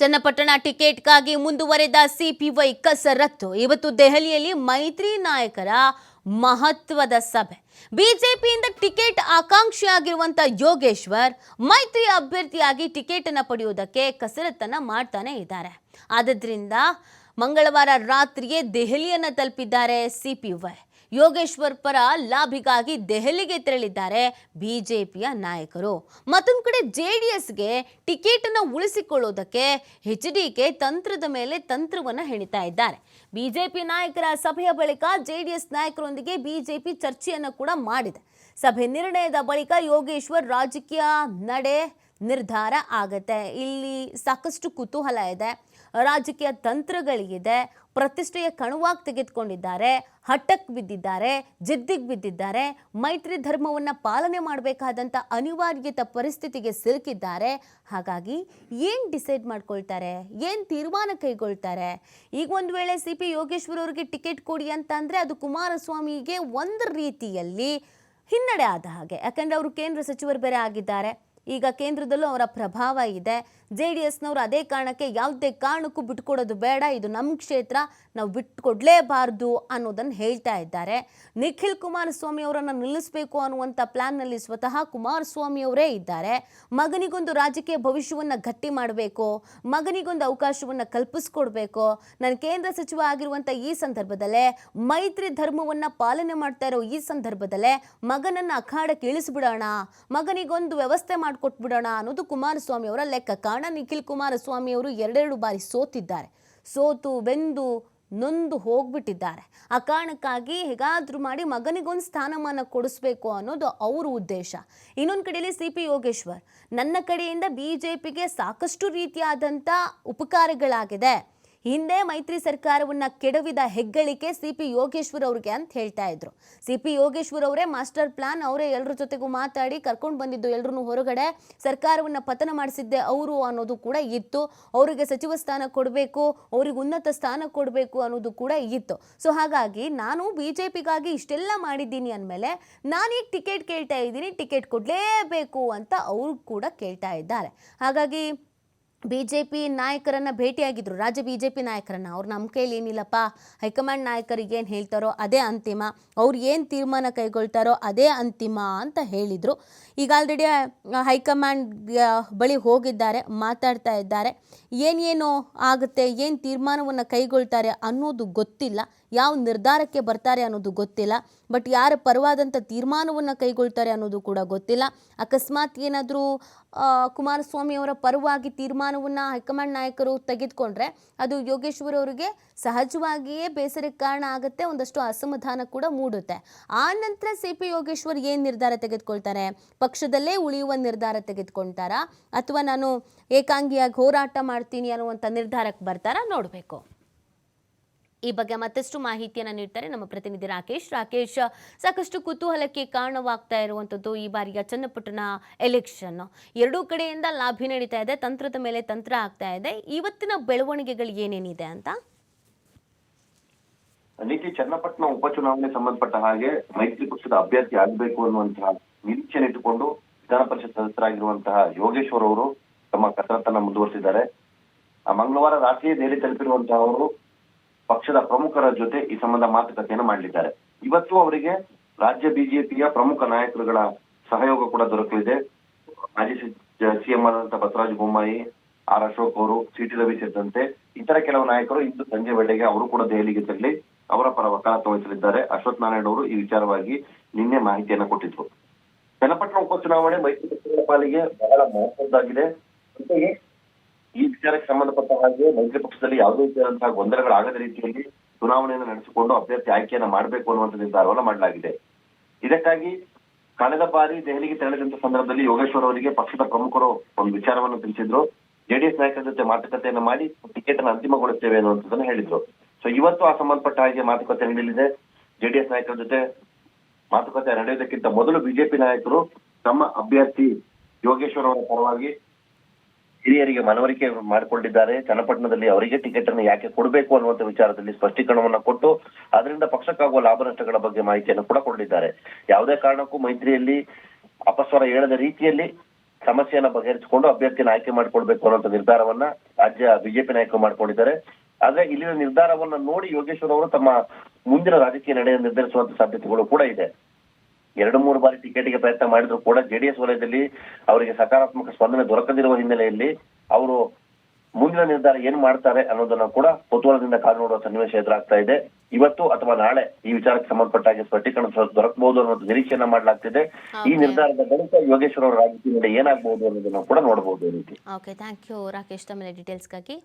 ಚನ್ನಪಟ್ಟಣ ಟಿಕೆಟ್ಗಾಗಿ ಮುಂದುವರೆದ ಸಿಪಿವೈ ಕಸರತ್ತು. ಇವತ್ತು ದೆಹಲಿಯಲ್ಲಿ ಮೈತ್ರಿ ನಾಯಕರ ಮಹತ್ವದ ಸಭೆ. ಬಿಜೆಪಿಯಿಂದ ಟಿಕೆಟ್ ಆಕಾಂಕ್ಷಿಯಾಗಿರುವಂತ ಯೋಗೇಶ್ವರ್ ಮೈತ್ರಿ ಅಭ್ಯರ್ಥಿಯಾಗಿ ಟಿಕೆಟ್ ಅನ್ನು ಪಡೆಯುವುದಕ್ಕೆ ಕಸರತ್ತನ್ನ ಮಾಡ್ತಾನೆ ಇದ್ದಾರೆ. ಆದ್ದರಿಂದ ಮಂಗಳವಾರ ರಾತ್ರಿಯೇ ದೆಹಲಿಯನ್ನ ತಲುಪಿದ್ದಾರೆ ಸಿಪಿವೈ. ಯೋಗೇಶ್ವರ್ ಪರ ಲಾಭಿಗಾಗಿ ದೆಹಲಿಗೆ ತೆರಳಿದ್ದಾರೆ ಬಿಜೆಪಿಯ ನಾಯಕರು. ಮತ್ತೊಂದು ಕಡೆ ಜೆಡಿಎಸ್ಗೆ ಟಿಕೆಟ್ ಅನ್ನು ಉಳಿಸಿಕೊಳ್ಳೋದಕ್ಕೆ ಎಚ್ಡಿಕೆ ತಂತ್ರದ ಮೇಲೆ ತಂತ್ರವನ್ನು ಹೆಣಿತಾ ಇದ್ದಾರೆ. ಬಿಜೆಪಿ ನಾಯಕರ ಸಭೆಯ ಬಳಿಕ ಜೆಡಿಎಸ್ ನಾಯಕರೊಂದಿಗೆ ಬಿಜೆಪಿ ಚರ್ಚೆಯನ್ನು ಕೂಡ ಮಾಡಿದೆ. ಸಭೆ ನಿರ್ಣಯದ ಬಳಿಕ ಯೋಗೇಶ್ವರ್ ರಾಜಕೀಯ ನಡೆ ನಿರ್ಧಾರ ಆಗತ್ತೆ. ಇಲ್ಲಿ ಸಾಕಷ್ಟು ಕುತೂಹಲ ಇದೆ, ರಾಜಕೀಯ ತಂತ್ರಗಳಿಗಿದೆ, ಪ್ರತಿಷ್ಠೆಯ ಕಣವಾಗಿ ತೆಗೆದುಕೊಂಡಿದ್ದಾರೆ, ಹಠಕ್ಕೆ ಬಿದ್ದಿದ್ದಾರೆ, ಜಿದ್ದಿಗೆ ಬಿದ್ದಿದ್ದಾರೆ, ಮೈತ್ರಿ ಧರ್ಮವನ್ನು ಪಾಲನೆ ಮಾಡಬೇಕಾದಂಥ ಅನಿವಾರ್ಯತೆ ಪರಿಸ್ಥಿತಿಗೆ ಸಿಲುಕಿದ್ದಾರೆ. ಹಾಗಾಗಿ ಏನು ಡಿಸೈಡ್ ಮಾಡ್ಕೊಳ್ತಾರೆ, ಏನು ತೀರ್ಮಾನ ಕೈಗೊಳ್ತಾರೆ? ಈಗ ಒಂದು ವೇಳೆ ಸಿ ಪಿ ಯೋಗೇಶ್ವರ್ ಅವರಿಗೆ ಟಿಕೆಟ್ ಕೊಡಿ ಅಂತ ಅಂದರೆ ಅದು ಕುಮಾರಸ್ವಾಮಿಗೆ ಒಂದು ರೀತಿಯಲ್ಲಿ ಹಿನ್ನಡೆ ಆದ ಹಾಗೆ. ಯಾಕಂದರೆ ಅವರು ಕೇಂದ್ರ ಸಚಿವರು ಬೇರೆ ಆಗಿದ್ದಾರೆ. ಈಗ ಕೇಂದ್ರದಲ್ಲೂ ಅವರ ಪ್ರಭಾವ ಇದೆ. ಜೆಡಿಎಸ್ನವರು ಅದೇ ಕಾರಣಕ್ಕೆ ಯಾವುದೇ ಕಾರಣಕ್ಕೂ ಬಿಟ್ಕೊಡೋದು ಬೇಡ, ಇದು ನಮ್ಮ ಕ್ಷೇತ್ರ, ನಾವು ಬಿಟ್ಟುಕೊಡ್ಲೇಬಾರ್ದು ಅನ್ನೋದನ್ನು ಹೇಳ್ತಾ ಇದ್ದಾರೆ. ನಿಖಿಲ್ ಕುಮಾರಸ್ವಾಮಿ ಅವರನ್ನು ನಿಲ್ಲಿಸಬೇಕು ಅನ್ನುವಂಥ ಪ್ಲಾನ್ನಲ್ಲಿ ಸ್ವತಃ ಕುಮಾರಸ್ವಾಮಿ ಅವರೇ ಇದ್ದಾರೆ. ಮಗನಿಗೊಂದು ರಾಜಕೀಯ ಭವಿಷ್ಯವನ್ನು ಗಟ್ಟಿ ಮಾಡಬೇಕು, ಮಗನಿಗೊಂದು ಅವಕಾಶವನ್ನು ಕಲ್ಪಿಸ್ಕೊಡ್ಬೇಕು, ನಾನು ಕೇಂದ್ರ ಸಚಿವ ಆಗಿರುವಂಥ ಈ ಸಂದರ್ಭದಲ್ಲೇ, ಮೈತ್ರಿ ಧರ್ಮವನ್ನು ಪಾಲನೆ ಮಾಡ್ತಾ ಇರೋ ಈ ಸಂದರ್ಭದಲ್ಲೇ ಮಗನನ್ನು ಅಖಾಡಕ್ಕೆ ಇಳಿಸ್ಬಿಡೋಣ, ಮಗನಿಗೊಂದು ವ್ಯವಸ್ಥೆ ಮಾಡಿಕೊಟ್ಬಿಡೋಣ ಅನ್ನೋದು ಕುಮಾರಸ್ವಾಮಿ ಅವರ ಲೆಕ್ಕ. ಕಾರಣ ನಿಖಿಲ್ ಕುಮಾರಸ್ವಾಮಿ ಅವರು ಎರಡೆರಡು ಬಾರಿ ಸೋತಿದ್ದಾರೆ. ಸೋತು ಬೆಂದು ನೊಂದು ಹೋಗ್ಬಿಟ್ಟಿದ್ದಾರೆ. ಆ ಕಾರಣಕ್ಕಾಗಿ ಹೇಗಾದ್ರೂ ಮಾಡಿ ಮಗನಿಗೊಂದು ಸ್ಥಾನಮಾನ ಕೊಡಿಸ್ಬೇಕು ಅನ್ನೋದು ಅವರ ಉದ್ದೇಶ. ಇನ್ನೊಂದು ಕಡೆಯಲ್ಲಿ ಸಿ ಪಿ ಯೋಗೇಶ್ವರ್, ನನ್ನ ಕಡೆಯಿಂದ ಬಿಜೆಪಿಗೆ ಸಾಕಷ್ಟು ರೀತಿಯಾದಂಥ ಉಪಕಾರಗಳಾಗಿದೆ, ಹಿಂದೆ ಮೈತ್ರಿ ಸರ್ಕಾರವನ್ನು ಕೆಡವಿದ ಹೆಗ್ಗಳಿಕೆ ಸಿ ಪಿ ಯೋಗೇಶ್ವರ್ ಅವ್ರಿಗೆ ಅಂತ ಹೇಳ್ತಾ ಇದ್ರು. ಸಿ ಪಿ ಯೋಗೇಶ್ವರ್ ಅವರೇ ಮಾಸ್ಟರ್ ಪ್ಲಾನ್, ಅವರೇ ಎಲ್ಲರ ಜೊತೆಗೂ ಮಾತಾಡಿ ಕರ್ಕೊಂಡು ಬಂದಿದ್ದು ಎಲ್ಲರೂ ಹೊರಗಡೆ, ಸರ್ಕಾರವನ್ನು ಪತನ ಮಾಡಿಸಿದ್ದೆ ಅವರು ಅನ್ನೋದು ಕೂಡ ಇತ್ತು. ಅವರಿಗೆ ಸಚಿವ ಸ್ಥಾನ ಕೊಡಬೇಕು, ಅವ್ರಿಗೆ ಉನ್ನತ ಸ್ಥಾನ ಕೊಡಬೇಕು ಅನ್ನೋದು ಕೂಡ ಇತ್ತು. ಸೊ ಹಾಗಾಗಿ ನಾನು ಬಿಜೆಪಿಗಾಗಿ ಇಷ್ಟೆಲ್ಲ ಮಾಡಿದ್ದೀನಿ ಅಂದಮೇಲೆ ನಾನೀಗ ಟಿಕೆಟ್ ಕೇಳ್ತಾ ಇದ್ದೀನಿ, ಟಿಕೆಟ್ ಕೊಡಲೇಬೇಕು ಅಂತ ಅವರು ಕೂಡ ಕೇಳ್ತಾ ಇದ್ದಾರೆ. ಹಾಗಾಗಿ ಬಿಜೆಪಿ ನಾಯಕರನ್ನು ಭೇಟಿಯಾಗಿದ್ರು, ರಾಜ್ಯ ಬಿಜೆಪಿ ನಾಯಕರನ್ನು. ಅವ್ರು ನಮ್ಮ ಕೈಲಿ ಏನಿಲ್ಲಪ್ಪ, ಹೈಕಮಾಂಡ್ ನಾಯಕರಿಗೆ ಏನು ಹೇಳ್ತಾರೋ ಅದೇ ಅಂತಿಮ, ಅವ್ರು ಏನು ತೀರ್ಮಾನ ಕೈಗೊಳ್ತಾರೋ ಅದೇ ಅಂತಿಮ ಅಂತ ಹೇಳಿದರು. ಈಗ ಆಲ್ರೆಡಿ ಹೈಕಮಾಂಡ್ ಬಳಿ ಹೋಗಿದ್ದಾರೆ, ಮಾತಾಡ್ತಾ ಇದ್ದಾರೆ. ಏನೇನು ಆಗುತ್ತೆ, ಏನು ತೀರ್ಮಾನವನ್ನು ಕೈಗೊಳ್ತಾರೆ ಅನ್ನೋದು ಗೊತ್ತಿಲ್ಲ, ಯಾವ ನಿರ್ಧಾರಕ್ಕೆ ಬರ್ತಾರೆ ಅನ್ನೋದು ಗೊತ್ತಿಲ್ಲ. ಬಟ್ ಯಾರ ಪರವಾದಂಥ ತೀರ್ಮಾನವನ್ನು ಕೈಗೊಳ್ತಾರೆ ಅನ್ನೋದು ಕೂಡ ಗೊತ್ತಿಲ್ಲ. ಅಕಸ್ಮಾತ್ ಏನಾದರೂ ಕುಮಾರಸ್ವಾಮಿ ಅವರ ಪರವಾಗಿ ತೀರ್ಮಾನವನ್ನು ಹೈಕಮಾಂಡ್ ನಾಯಕರು ತೆಗೆದುಕೊಂಡ್ರೆ ಅದು ಯೋಗೇಶ್ವರ್ ಅವರಿಗೆ ಸಹಜವಾಗಿಯೇ ಬೇಸರಕ್ಕೆ ಕಾರಣ ಆಗುತ್ತೆ, ಒಂದಷ್ಟು ಅಸಮಾಧಾನ ಕೂಡ ಮೂಡುತ್ತೆ. ಆ ನಂತರ ಸಿ ಪಿ ಯೋಗೇಶ್ವರ್ ಏನು ನಿರ್ಧಾರ ತೆಗೆದುಕೊಳ್ತಾರೆ, ಪಕ್ಷದಲ್ಲೇ ಉಳಿಯುವ ನಿರ್ಧಾರ ತೆಗೆದುಕೊಳ್ತಾರಾ ಅಥವಾ ನಾನು ಏಕಾಂಗಿಯಾಗಿ ಹೋರಾಟ ಮಾಡ್ತೀನಿ ಅನ್ನುವಂಥ ನಿರ್ಧಾರಕ್ಕೆ ಬರ್ತಾರಾ ನೋಡಬೇಕು. ಈ ಬಗ್ಗೆ ಮತ್ತಷ್ಟು ಮಾಹಿತಿಯನ್ನು ನೀಡ್ತಾರೆ ನಮ್ಮ ಪ್ರತಿನಿಧಿ ರಾಕೇಶ್. ಸಾಕಷ್ಟು ಕುತೂಹಲಕ್ಕೆ ಕಾರಣವಾಗ್ತಾ ಇರುವಂಥದ್ದು ಈ ಬಾರಿಯ ಚನ್ನಪಟ್ಟಣ ಎಲೆಕ್ಷನ್. ಎರಡೂ ಕಡೆಯಿಂದ ಲಾಭಿ ನಡೀತಾ ಇದೆ, ತಂತ್ರದ ಮೇಲೆ ತಂತ್ರ ಆಗ್ತಾ ಇದೆ. ಇವತ್ತಿನ ಬೆಳವಣಿಗೆಗಳು ಏನೇನಿದೆ ಅಂತ ನೀತಿ ಚನ್ನಪಟ್ಟಣ ಉಪಚುನಾವಣೆ ಸಂಬಂಧಪಟ್ಟ ಹಾಗೆ ಮೈತ್ರಿ ಪಕ್ಷದ ಅಭ್ಯರ್ಥಿ ಆಗಬೇಕು ಅನ್ನುವಂತಹ ನಿರೀಕ್ಷೆ ಇಟ್ಟುಕೊಂಡು ವಿಧಾನ ಪರಿಷತ್ ಸದಸ್ಯರಾಗಿರುವಂತಹ ಯೋಗೇಶ್ವರ್ ಅವರು ತಮ್ಮ ಕಸರತ್ತನ್ನ ಮುಂದುವರೆಸಿದ್ದಾರೆ. ಮಂಗಳವಾರ ರಾತ್ರಿಯೇ ದೆಹಲಿ ತಲುಪಿರುವಂತಹ ಅವರು ಪಕ್ಷದ ಪ್ರಮುಖರ ಜೊತೆ ಈ ಸಂಬಂಧ ಮಾತುಕತೆಯನ್ನು ಮಾಡಲಿದ್ದಾರೆ. ಇವತ್ತು ಅವರಿಗೆ ರಾಜ್ಯ ಬಿಜೆಪಿಯ ಪ್ರಮುಖ ನಾಯಕರುಗಳ ಸಹಯೋಗ ಕೂಡ ದೊರಕಲಿದೆ. ಮಾಜಿ ಸಿಎಂ ಆದಂತಹ ಬಸವರಾಜ ಬೊಮ್ಮಾಯಿ, ಆರ್ ಅಶೋಕ್ ಅವರು, ಸಿ ಟಿ ರವಿ ಸೇರಿದಂತೆ ಇತರ ಕೆಲವು ನಾಯಕರು ಇಂದು ಸಂಜೆ ವೇಳೆಗೆ ಅವರು ಕೂಡ ದೆಹಲಿಗೆ ತೆರಳಿ ಅವರ ಪರ ವಕಾಲತ್ತು ವಹಿಸಲಿದ್ದಾರೆ. ಅಶ್ವಥ್ ನಾರಾಯಣ ಅವರು ಈ ವಿಚಾರವಾಗಿ ನಿನ್ನೆ ಮಾಹಿತಿಯನ್ನು ಕೊಟ್ಟಿದ್ರು. ಚನ್ನಪಟ್ಟಣ ಉಪಚುನಾವಣೆ ಮೈತ್ರಿ ಪಕ್ಷಗಳ ಪಾಲಿಗೆ ಬಹಳ ಮಹತ್ವದ್ದಾಗಿದೆ. ಜೊತೆಗೆ ಈ ವಿಚಾರಕ್ಕೆ ಸಂಬಂಧಪಟ್ಟ ಹಾಗೆ ಮೈತ್ರಿ ಪಕ್ಷದಲ್ಲಿ ಯಾವುದೇ ರೀತಿಯಾದಂತಹ ಗೊಂದಲಗಳಾಗದ ರೀತಿಯಲ್ಲಿ ಚುನಾವಣೆಯನ್ನು ನಡೆಸಿಕೊಂಡು ಅಭ್ಯರ್ಥಿ ಆಯ್ಕೆಯನ್ನ ಮಾಡಬೇಕು ಅನ್ನುವಂಥ ನಿರ್ಧಾರವನ್ನು ಮಾಡಲಾಗಿದೆ. ಇದಕ್ಕಾಗಿ ಕಳೆದ ಬಾರಿ ದೆಹಲಿಗೆ ತೆರಳಿದಂತ ಸಂದರ್ಭದಲ್ಲಿ ಯೋಗೇಶ್ವರ್ ಅವರಿಗೆ ಪಕ್ಷದ ಪ್ರಮುಖರು ಒಂದು ವಿಚಾರವನ್ನು ತಿಳಿಸಿದ್ರು. ಜೆಡಿಎಸ್ ನಾಯಕರ ಜೊತೆ ಮಾತುಕತೆಯನ್ನು ಮಾಡಿ ಟಿಕೆಟ್ ಅನ್ನು ಅಂತಿಮಗೊಳಿಸ್ತೇವೆ ಅನ್ನುವಂಥದ್ದನ್ನು ಹೇಳಿದ್ರು. ಸೊ ಇವತ್ತು ಆ ಸಂಬಂಧಪಟ್ಟ ಹಾಗೆ ಮಾತುಕತೆ ನಡೆಯಲಿದೆ. ಜೆಡಿಎಸ್ ನಾಯಕರ ಜೊತೆ ಮಾತುಕತೆ ನಡೆಯುವುದಕ್ಕಿಂತ ಮೊದಲು ಬಿಜೆಪಿ ನಾಯಕರು ತಮ್ಮ ಅಭ್ಯರ್ಥಿ ಯೋಗೇಶ್ವರ್ ಅವರ ಪರವಾಗಿ ಹಿರಿಯರಿಗೆ ಮನವರಿಕೆ ಮಾಡಿಕೊಂಡಿದ್ದಾರೆ. ಚನ್ನಪಟ್ಟಣದಲ್ಲಿ ಅವರಿಗೆ ಟಿಕೆಟ್ ಅನ್ನು ಯಾಕೆ ಕೊಡಬೇಕು ಅನ್ನುವಂಥ ವಿಚಾರದಲ್ಲಿ ಸ್ಪಷ್ಟೀಕರಣವನ್ನ ಕೊಟ್ಟು ಅದರಿಂದ ಪಕ್ಷಕ್ಕಾಗುವ ಲಾಭ ನಷ್ಟಗಳ ಬಗ್ಗೆ ಮಾಹಿತಿಯನ್ನು ಕೂಡ ಕೊಟ್ಟಿದ್ದಾರೆ. ಯಾವುದೇ ಕಾರಣಕ್ಕೂ ಮೈತ್ರಿಯಲ್ಲಿ ಅಪಸ್ವರ ಹೇಳದ ರೀತಿಯಲ್ಲಿ ಸಮಸ್ಯೆಯನ್ನ ಬಗೆಹರಿಸಿಕೊಂಡು ಅಭ್ಯರ್ಥಿನ ಆಯ್ಕೆ ಮಾಡ್ಕೊಳ್ಬೇಕು ಅನ್ನೋ ನಿರ್ಧಾರವನ್ನ ರಾಜ್ಯ ಬಿಜೆಪಿ ನಾಯಕರು ಮಾಡ್ಕೊಂಡಿದ್ದಾರೆ. ಆದ್ರೆ ಇಲ್ಲಿನ ನಿರ್ಧಾರವನ್ನ ನೋಡಿ ಯೋಗೇಶ್ವರ್ ಅವರು ತಮ್ಮ ಮುಂದಿನ ರಾಜಕೀಯ ನಡೆಯನ್ನು ನಿರ್ಧರಿಸುವಂತ ಸಾಧ್ಯತೆಗಳು ಕೂಡ ಇದೆ. 2-3 ಬಾರಿ ಟಿಕೆಟ್ಗೆ ಪ್ರಯತ್ನ ಮಾಡಿದ್ರು ಕೂಡ ಜೆಡಿಎಸ್ ವಲಯದಲ್ಲಿ ಅವರಿಗೆ ಸಕಾರಾತ್ಮಕ ಸ್ಪಂದನೆ ದೊರಕದಿರುವ ಹಿನ್ನೆಲೆಯಲ್ಲಿ ಅವರು ಮುಂದಿನ ನಿರ್ಧಾರ ಏನ್ ಮಾಡ್ತಾರೆ ಅನ್ನೋದನ್ನ ಕೂಡ ಕುತೂಹಲದಿಂದ ಕಾದು ನೋಡುವ ಸನ್ನಿವೇಶ ಎದುರಾಗ್ತಾ ಇದೆ. ಇವತ್ತು ಅಥವಾ ನಾಳೆ ಈ ವಿಚಾರಕ್ಕೆ ಸಂಬಂಧಪಟ್ಟ ಹಾಗೆ ಸ್ಪಷ್ಟೀಕರಣ ದೊರಕಬಹುದು ಅನ್ನೋದು ನಿರೀಕ್ಷೆಯನ್ನ ಮಾಡಲಾಗ್ತಿದೆ. ಈ ನಿರ್ಧಾರದ ಬಳಿಕ ಯೋಗೇಶ್ವರ್ ಅವರ ರಾಜಕೀಯ ನಡೆ ಏನಾಗಬಹುದು ಅನ್ನೋದನ್ನ ಕೂಡ ನೋಡಬಹುದು. ಓಕೆ, ಥ್ಯಾಂಕ್ ಯು ರಾಕೇಶ್, ತಮ್ಮ ಡೀಟೇಲ್ಸ್ಗಾಗಿ.